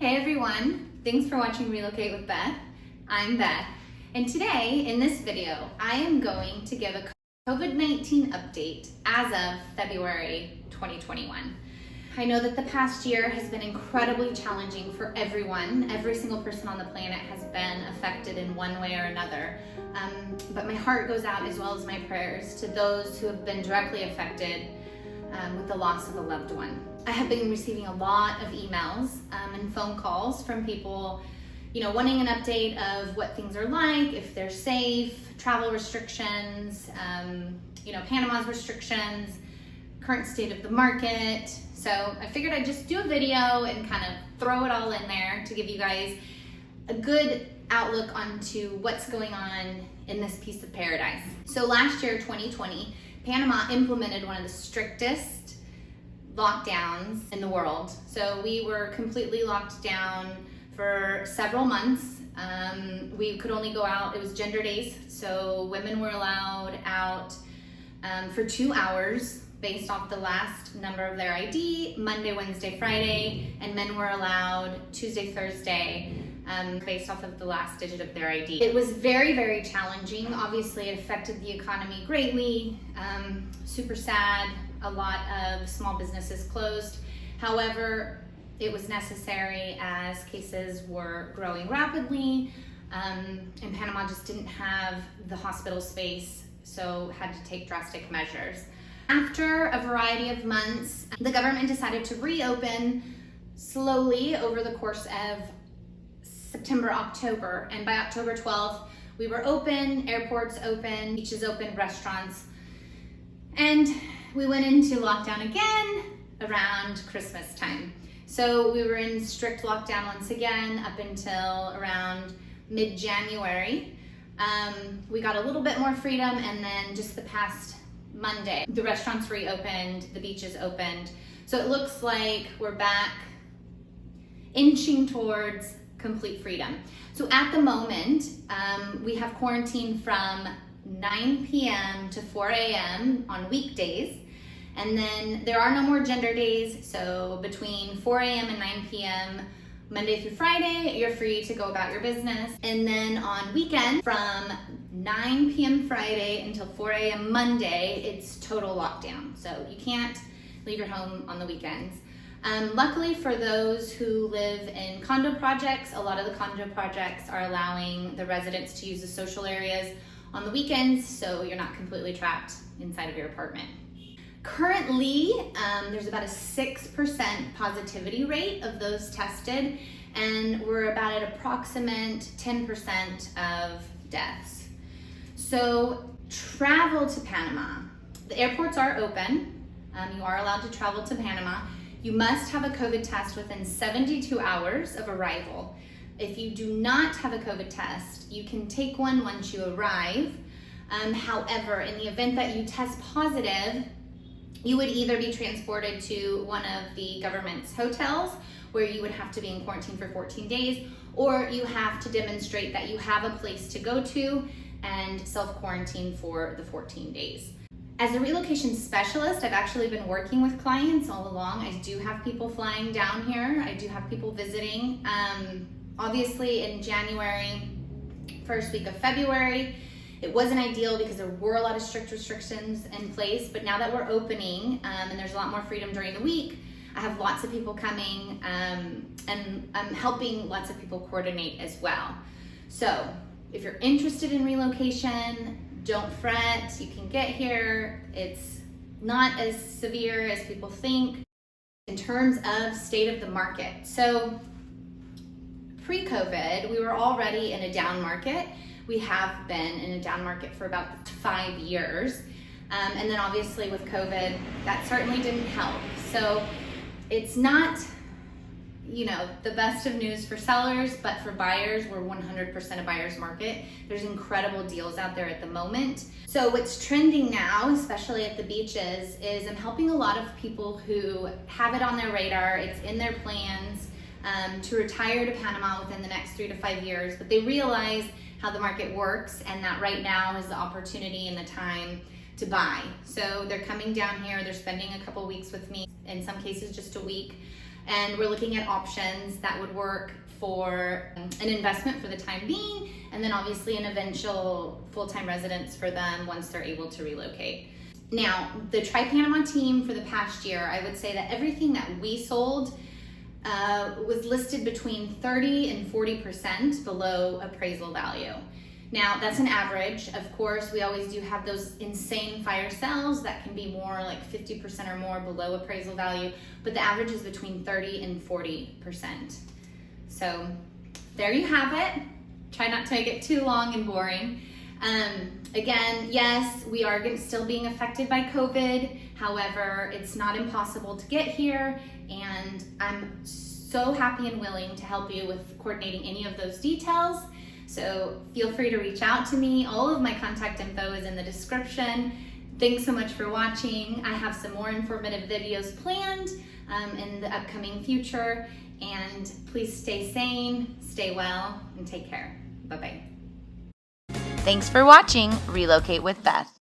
Hey everyone, thanks for watching Relocate with Beth. I'm Beth, and today in this video, I am going to give a COVID-19 update as of February 2021. I know that the past year has been incredibly challenging for everyone. Every single person on the planet has been affected in one way or another. But my heart goes out, as well as my prayers, to those who have been directly affected with the loss of a loved one. I have been receiving a lot of emails and phone calls from people, wanting an update of what things are like, if they're safe, travel restrictions, Panama's restrictions, current state of the market. So I figured I'd just do a video and kind of throw it all in there to give you guys a good outlook onto what's going on in this piece of paradise. So last year, 2020, Panama implemented one of the strictest lockdowns in the world. So we were completely locked down for several months. We could only go out, it was gender days, so women were allowed out for 2 hours based off the last number of their ID, Monday, Wednesday, Friday, and men were allowed Tuesday, Thursday, based off of the last digit of their ID. It was very, very challenging. Obviously, it affected the economy greatly. Super sad. A lot of small businesses closed. However, it was necessary as cases were growing rapidly, and Panama just didn't have the hospital space, so had to take drastic measures. After a variety of months, the government decided to reopen slowly over the course of September, October, and by October 12th, we were open, airports open, beaches open, restaurants, and we went into lockdown again around Christmas time. So we were in strict lockdown once again up until around mid-January. We got a little bit more freedom, and then just the past Monday, the restaurants reopened, the beaches opened. So it looks like we're back inching towards complete freedom. So at the moment, we have quarantine from 9 p.m. to 4 a.m. on weekdays. And then there are no more gender days. So between 4 a.m. and 9 p.m. Monday through Friday, you're free to go about your business. And then on weekends from 9 p.m. Friday until 4 a.m. Monday, it's total lockdown. So you can't leave your home on the weekends. Luckily for those who live in condo projects, a lot of the condo projects are allowing the residents to use the social areas on the weekends, so you're not completely trapped inside of your apartment. Currently, there's about a 6% positivity rate of those tested, and we're about at approximate 10% of deaths. So travel to Panama. The airports are open. You are allowed to travel to Panama. You must have a COVID test within 72 hours of arrival. If you do not have a COVID test, you can take one once you arrive. However, in the event that you test positive, you would either be transported to one of the government's hotels where you would have to be in quarantine for 14 days, or you have to demonstrate that you have a place to go to and self-quarantine for the 14 days. As a relocation specialist, I've actually been working with clients all along. I do have people flying down here. I do have people visiting. Obviously in January, first week of February, it wasn't ideal because there were a lot of strict restrictions in place, but now that we're opening and there's a lot more freedom during the week, I have lots of people coming and I'm helping lots of people coordinate as well. So if you're interested in relocation, don't fret, you can get here. It's not as severe as people think. In terms of state of the market, so pre-COVID, we were already in a down market. We have been in a down market for about 5 years. And then obviously with COVID, that certainly didn't help. So it's not, the best of news for sellers, but for buyers, we're 100% a buyer's market. There's incredible deals out there at the moment. So what's trending now, especially at the beaches, is I'm helping a lot of people who have it on their radar, it's in their plans to retire to Panama within the next 3 to 5 years, but they realize how the market works and that right now is the opportunity and the time to buy. So they're coming down here, they're spending a couple weeks with me, in some cases just a week, and we're looking at options that would work for an investment for the time being, and then obviously an eventual full-time residence for them once they're able to relocate. Now, the Try Panama team for the past year, I would say that everything that we sold was listed between 30 and 40% below appraisal value. Now, that's an average. Of course, we always do have those insane fire sales that can be more like 50% or more below appraisal value, but the average is between 30 and 40%. So there you have it. Try not to make it too long and boring. Again, yes, we are still being affected by COVID. However, it's not impossible to get here, and I'm so happy and willing to help you with coordinating any of those details. So feel free to reach out to me. All of my contact info is in the description. Thanks so much for watching. I have some more informative videos planned in the upcoming future. And please stay sane, stay well, and take care. Bye-bye. Thanks for watching Relocate with Beth.